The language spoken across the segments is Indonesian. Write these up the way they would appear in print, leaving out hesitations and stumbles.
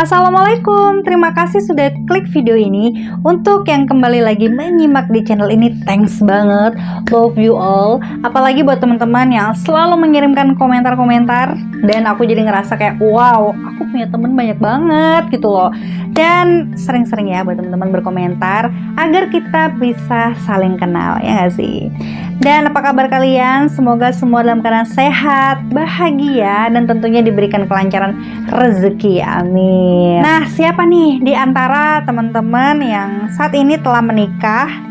Assalamualaikum, terima kasih sudah klik video ini. Untuk yang kembali lagi menyimak di channel ini, thanks banget, love you all. Apalagi buat teman-teman yang selalu mengirimkan komentar-komentar, dan aku jadi ngerasa kayak wow, aku punya temen banyak banget gitu loh. Dan sering-sering ya buat teman-teman berkomentar agar kita bisa saling kenal, ya gak sih? Dan apa kabar kalian? Semoga semua dalam keadaan sehat, bahagia, dan tentunya diberikan kelancaran rezeki, amin. Nah, siapa nih di antara teman-teman yang saat ini telah menikah?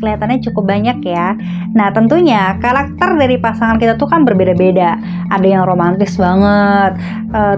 Kelihatannya cukup banyak ya. Nah, tentunya karakter dari pasangan kita tuh kan berbeda-beda. Ada yang romantis banget,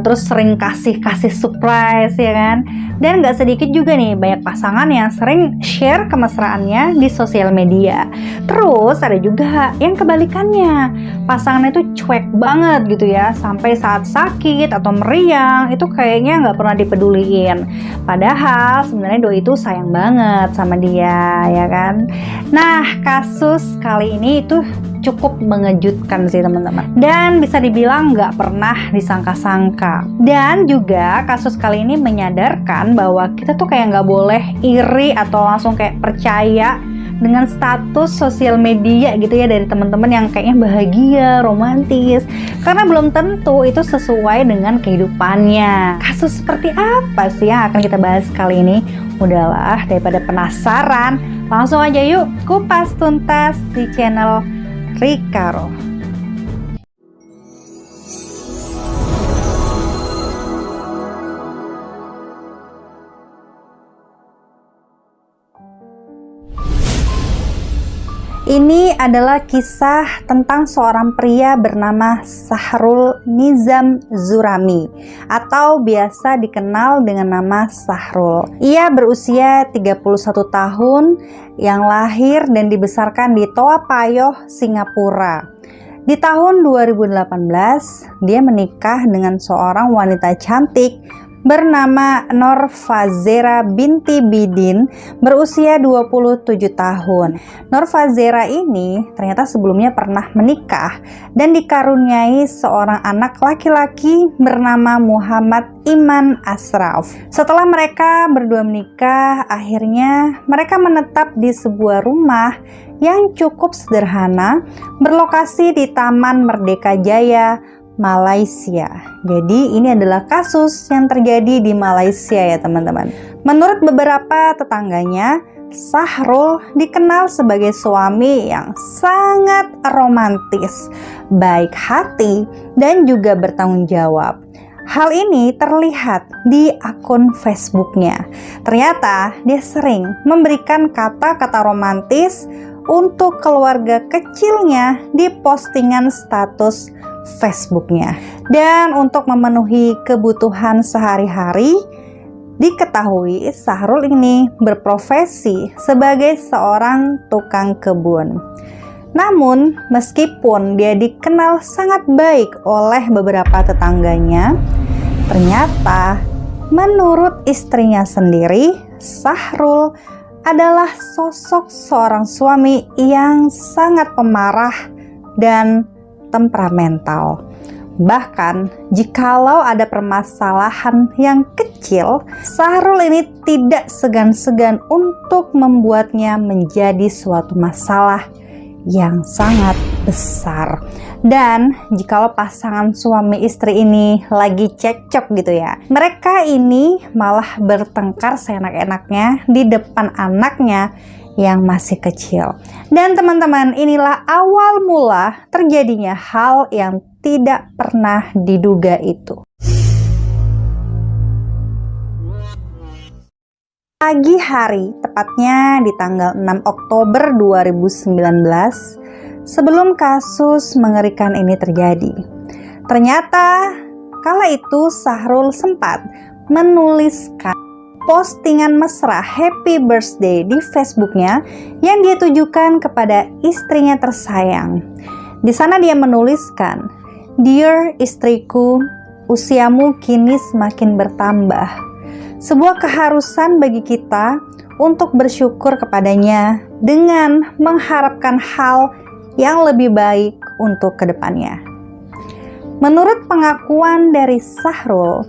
terus sering kasih surprise ya kan. Dan gak sedikit juga nih banyak pasangan yang sering share kemesraannya di sosial media. Terus ada juga yang kebalikannya, pasangannya tuh cuek banget gitu ya, sampai saat sakit atau meriang itu kayaknya nggak pernah dipeduliin. Padahal sebenarnya doi itu sayang banget sama dia, ya kan? Nah, kasus kali ini itu cukup mengejutkan sih teman-teman, dan bisa dibilang nggak pernah disangka-sangka. Dan juga kasus kali ini menyadarkan bahwa kita tuh kayak nggak boleh iri atau langsung kayak percaya dengan status sosial media gitu ya dari teman-teman yang kayaknya bahagia, romantis, karena belum tentu itu sesuai dengan kehidupannya. Kasus seperti apa sih yang akan kita bahas kali ini? Udahlah, daripada penasaran, langsung aja yuk kupas tuntas di channel Rikaro. Ini adalah kisah tentang seorang pria bernama Sahrul Nizam Zurami atau biasa dikenal dengan nama Sahrul. Ia berusia 31 tahun, yang lahir dan dibesarkan di Toa Payoh, Singapura. Di tahun 2018, dia menikah dengan seorang wanita cantik bernama Nur Fazera binti Bidin, berusia 27 tahun. Nur Fazera ini ternyata sebelumnya pernah menikah dan dikaruniai seorang anak laki-laki bernama Muhammad Iman Ashraf. Setelah mereka berdua menikah, akhirnya mereka menetap di sebuah rumah yang cukup sederhana berlokasi di Taman Merdeka Jaya, Malaysia. Jadi ini adalah kasus yang terjadi di Malaysia ya teman-teman. Menurut beberapa tetangganya, Sahrul dikenal sebagai suami yang sangat romantis, baik hati, dan juga bertanggung jawab. Hal ini terlihat di akun Facebooknya. Ternyata dia sering memberikan kata-kata romantis untuk keluarga kecilnya di postingan status Facebooknya. Dan untuk memenuhi kebutuhan sehari-hari, diketahui Sahrul ini berprofesi sebagai seorang tukang kebun. Namun, meskipun dia dikenal sangat baik oleh beberapa tetangganya, ternyata menurut istrinya sendiri, Sahrul adalah sosok seorang suami yang sangat pemarah dan temperamental. Bahkan jikalau ada permasalahan yang kecil, Sahrul ini tidak segan-segan untuk membuatnya menjadi suatu masalah yang sangat besar. Dan jikalau pasangan suami istri ini lagi cekcok gitu ya, mereka ini malah bertengkar seenak-enaknya di depan anaknya yang masih kecil. Dan teman-teman, inilah awal mula terjadinya hal yang tidak pernah diduga itu. Pagi hari, tepatnya di tanggal 6 Oktober 2019, sebelum kasus mengerikan ini terjadi, ternyata kala itu Sahrul sempat menuliskan postingan mesra happy birthday di Facebooknya yang dia tujukan kepada istrinya tersayang. Di sana dia menuliskan, "Dear istriku, usiamu kini semakin bertambah. Sebuah keharusan bagi kita untuk bersyukur kepadanya dengan mengharapkan hal yang lebih baik untuk kedepannya." Menurut pengakuan dari Sahrul,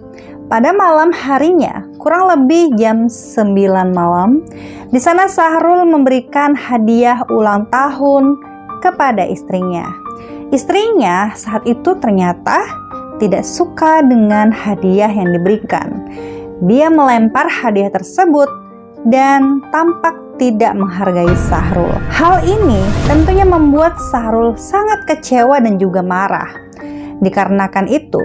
pada malam harinya, kurang lebih jam 9 malam, di sana Sahrul memberikan hadiah ulang tahun kepada istrinya. Istrinya saat itu ternyata tidak suka dengan hadiah yang diberikan. Dia melempar hadiah tersebut dan tampak tidak menghargai Sahrul. Hal ini tentunya membuat Sahrul sangat kecewa dan juga marah. Dikarenakan itu,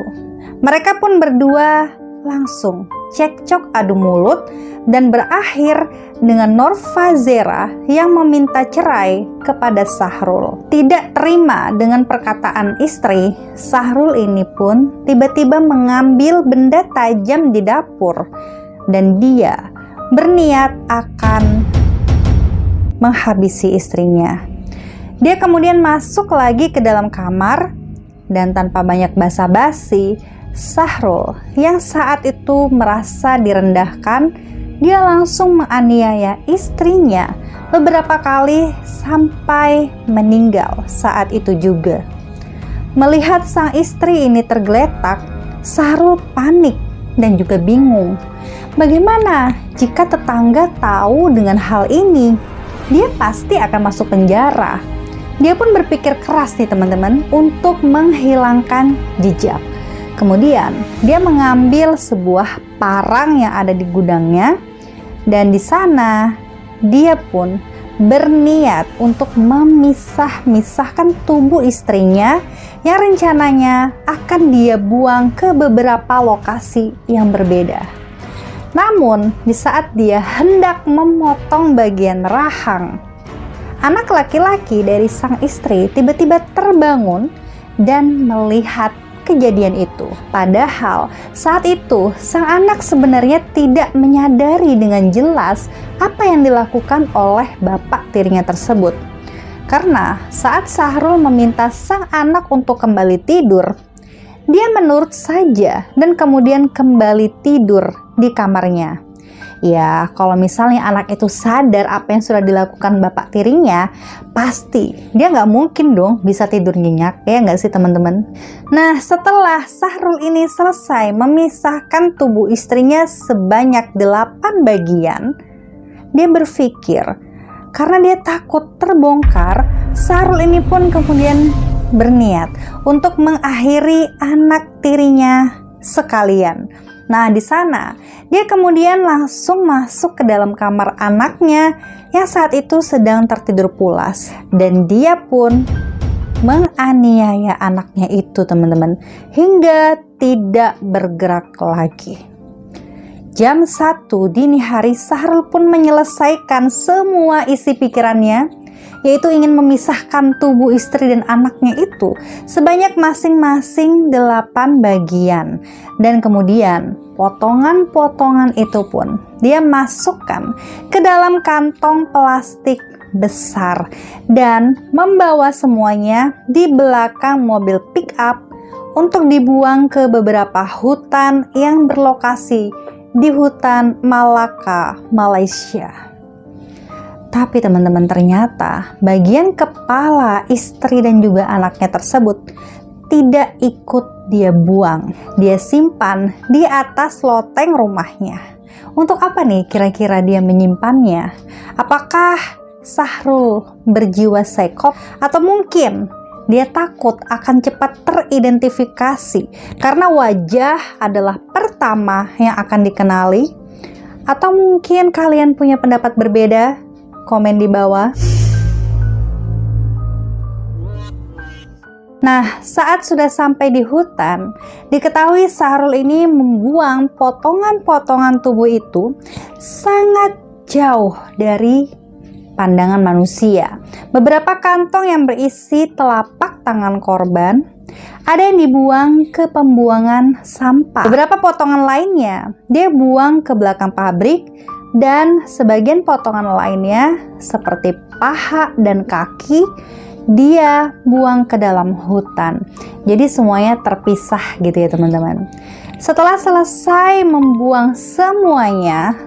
mereka pun berdua langsung cekcok adu mulut dan berakhir dengan Norva Zera yang meminta cerai kepada Sahrul. Tidak terima dengan perkataan istri, Sahrul ini pun tiba-tiba mengambil benda tajam di dapur dan dia berniat akan menghabisi istrinya. Dia kemudian masuk lagi ke dalam kamar dan tanpa banyak basa-basi, Sahrul yang saat itu merasa direndahkan, dia langsung menganiaya istrinya beberapa kali sampai meninggal saat itu juga. Melihat sang istri ini tergeletak, Sahrul panik dan juga bingung. Bagaimana jika tetangga tahu dengan hal ini? Dia pasti akan masuk penjara. Dia pun berpikir keras nih teman-teman untuk menghilangkan jejak. Kemudian dia mengambil sebuah parang yang ada di gudangnya dan di sana dia pun berniat untuk memisah-misahkan tubuh istrinya yang rencananya akan dia buang ke beberapa lokasi yang berbeda. Namun di saat dia hendak memotong bagian rahang, anak laki-laki dari sang istri tiba-tiba terbangun dan melihat kejadian itu. Padahal saat itu sang anak sebenarnya tidak menyadari dengan jelas apa yang dilakukan oleh bapak tirinya tersebut. Karena saat Sahrul meminta sang anak untuk kembali tidur, dia menurut saja dan kemudian kembali tidur di kamarnya. Ya, kalau misalnya anak itu sadar apa yang sudah dilakukan bapak tirinya, pasti dia nggak mungkin dong bisa tidur nyenyak, ya nggak sih teman-teman? Nah, setelah Sahrul ini selesai memisahkan tubuh istrinya sebanyak 8 bagian, dia berpikir, karena dia takut terbongkar, Sahrul ini pun kemudian berniat untuk mengakhiri anak tirinya sekalian. Nah, di sana dia kemudian langsung masuk ke dalam kamar anaknya yang saat itu sedang tertidur pulas dan dia pun menganiaya anaknya itu teman-teman hingga tidak bergerak lagi. Jam 1 dini hari Sahrul pun menyelesaikan semua isi pikirannya, yaitu ingin memisahkan tubuh istri dan anaknya itu sebanyak masing-masing 8 bagian. Dan kemudian potongan-potongan itu pun dia masukkan ke dalam kantong plastik besar dan membawa semuanya di belakang mobil pick up untuk dibuang ke beberapa hutan yang berlokasi di hutan Malaka, Malaysia. Tapi teman-teman, ternyata bagian kepala istri dan juga anaknya tersebut tidak ikut dia buang. Dia simpan di atas loteng rumahnya. Untuk apa nih kira-kira dia menyimpannya? Apakah Sahrul berjiwa psikopat atau mungkin dia takut akan cepat teridentifikasi karena wajah adalah pertama yang akan dikenali? Atau mungkin kalian punya pendapat berbeda? Komen di bawah. Nah, saat sudah sampai di hutan, diketahui Sahrul ini membuang potongan-potongan tubuh itu sangat jauh dari pandangan manusia. Beberapa kantong yang berisi telapak tangan korban ada yang dibuang ke pembuangan sampah. Beberapa potongan lainnya dia buang ke belakang pabrik dan sebagian potongan lainnya seperti paha dan kaki dia buang ke dalam hutan. Jadi semuanya terpisah gitu ya teman-teman. Setelah selesai membuang semuanya,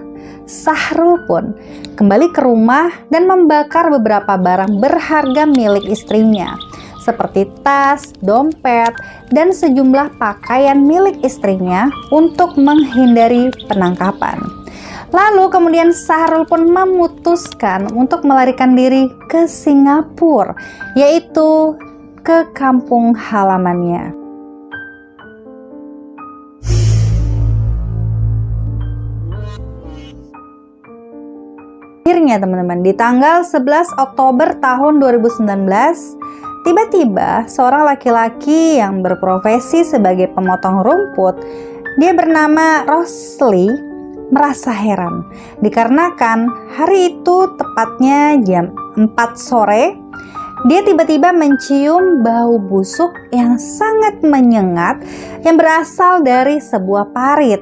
Sahrul pun kembali ke rumah dan membakar beberapa barang berharga milik istrinya. seperti tas, dompet, dan sejumlah pakaian milik istrinya untuk menghindari penangkapan. Lalu kemudian Syahrul pun memutuskan untuk melarikan diri ke Singapura, yaitu ke kampung halamannya. Akhirnya teman-teman, di tanggal 11 Oktober tahun 2019, tiba-tiba seorang laki-laki yang berprofesi sebagai pemotong rumput, dia bernama Rosli, merasa heran dikarenakan hari itu tepatnya jam 4 sore, dia tiba-tiba mencium bau busuk yang sangat menyengat yang berasal dari sebuah parit.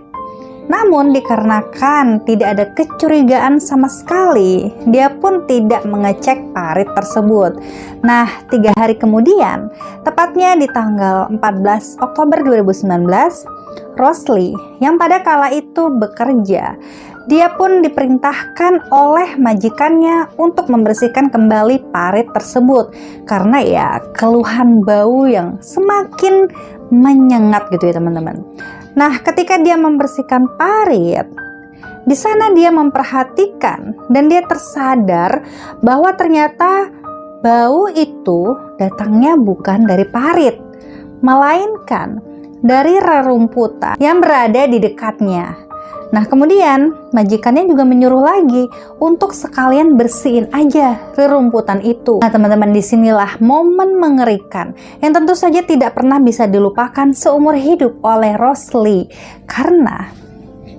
Namun dikarenakan tidak ada kecurigaan sama sekali, dia pun tidak mengecek parit tersebut. Nah, 3 hari kemudian, tepatnya di tanggal 14 Oktober 2019, Rosli yang pada kala itu bekerja, dia pun diperintahkan oleh majikannya untuk membersihkan kembali parit tersebut karena ya keluhan bau yang semakin menyengat gitu ya teman-teman. Nah, ketika dia membersihkan parit, di sana dia memperhatikan dan dia tersadar bahwa ternyata bau itu datangnya bukan dari parit, melainkan dari rerumputan yang berada di dekatnya. Nah, kemudian majikannya juga menyuruh lagi untuk sekalian bersihin aja rerumputan itu. Nah, teman-teman, disinilah momen mengerikan yang tentu saja tidak pernah bisa dilupakan seumur hidup oleh Rosli, karena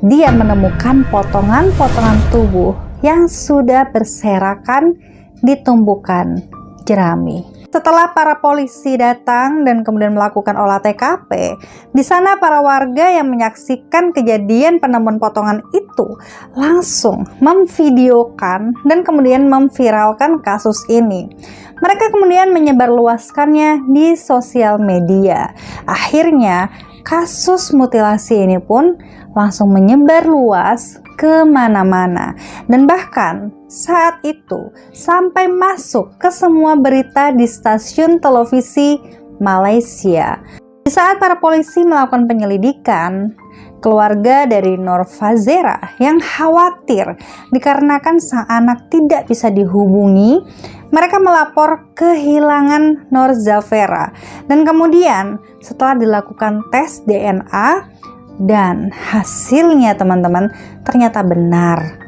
dia menemukan potongan-potongan tubuh yang sudah berserakan di tumpukan jerami. Setelah para polisi datang dan kemudian melakukan olah TKP, di sana para warga yang menyaksikan kejadian penemuan potongan itu langsung memvideokan dan kemudian memviralkan kasus ini. Mereka kemudian menyebarluaskannya di sosial media. Akhirnya, kasus mutilasi ini pun langsung menyebar luas kemana-mana, dan bahkan saat itu sampai masuk ke semua berita di stasiun televisi Malaysia. Di saat para polisi melakukan penyelidikan, keluarga dari Nur Fazera yang khawatir dikarenakan sang anak tidak bisa dihubungi, mereka melapor kehilangan Nur Zafera. Dan kemudian setelah dilakukan tes DNA dan hasilnya teman-teman ternyata benar.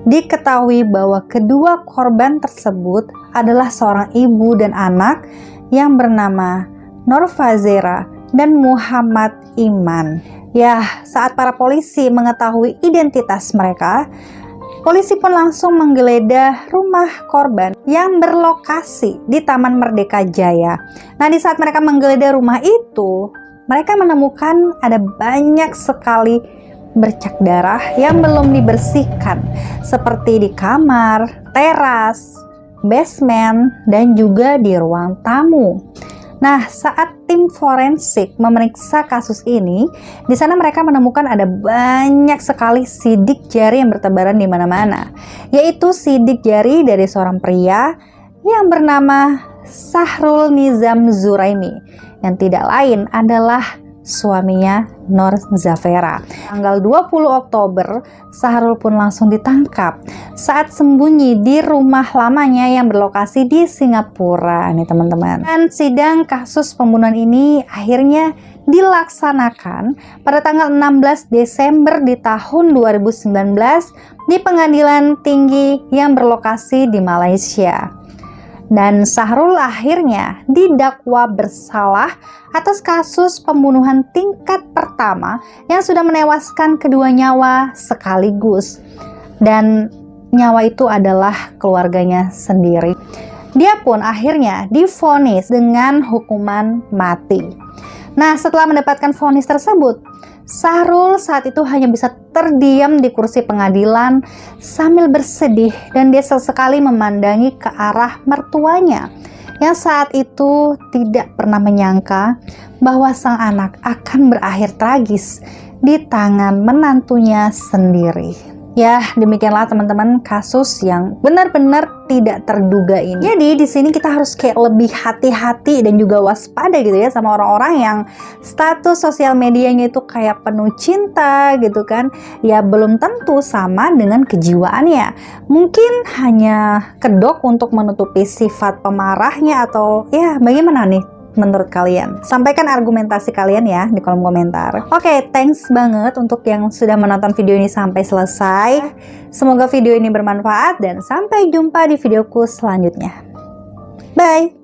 Diketahui bahwa kedua korban tersebut adalah seorang ibu dan anak yang bernama Nur Fazera dan Muhammad Iman. Ya, saat para polisi mengetahui identitas mereka, polisi pun langsung menggeledah rumah korban yang berlokasi di Taman Merdeka Jaya. Nah, di saat mereka menggeledah rumah itu, mereka menemukan ada banyak sekali bercak darah yang belum dibersihkan, seperti di kamar, teras, basement, dan juga di ruang tamu. Nah, saat tim forensik memeriksa kasus ini, di sana mereka menemukan ada banyak sekali sidik jari yang bertebaran di mana-mana, yaitu sidik jari dari seorang pria yang bernama Syahrul Nizam Zuraimi, yang tidak lain adalah suaminya Nur Zafera. Tanggal 20 Oktober, Syahrul pun langsung ditangkap saat sembunyi di rumah lamanya yang berlokasi di Singapura nih teman-teman. Dan sidang kasus pembunuhan ini akhirnya dilaksanakan pada tanggal 16 Desember di tahun 2019 di Pengadilan Tinggi yang berlokasi di Malaysia. Dan Syahrul akhirnya didakwa bersalah atas kasus pembunuhan tingkat pertama yang sudah menewaskan kedua nyawa sekaligus. Dan nyawa itu adalah keluarganya sendiri. Dia pun akhirnya divonis dengan hukuman mati. Nah, setelah mendapatkan vonis tersebut, Syahrul saat itu hanya bisa terdiam di kursi pengadilan sambil bersedih, dan dia sesekali memandangi ke arah mertuanya yang saat itu tidak pernah menyangka bahwa sang anak akan berakhir tragis di tangan menantunya sendiri. Ya, demikianlah teman-teman kasus yang benar-benar tidak terduga ini. Jadi di sini kita harus kayak lebih hati-hati dan juga waspada gitu ya sama orang-orang yang status sosial medianya itu kayak penuh cinta gitu kan. Ya belum tentu sama dengan kejiwaannya. Mungkin hanya kedok untuk menutupi sifat pemarahnya atau ya bagaimana nih? Menurut kalian, sampaikan argumentasi kalian ya di kolom komentar. Oke, thanks banget untuk yang sudah menonton video ini sampai selesai. Semoga video ini bermanfaat dan sampai jumpa di videoku selanjutnya. Bye.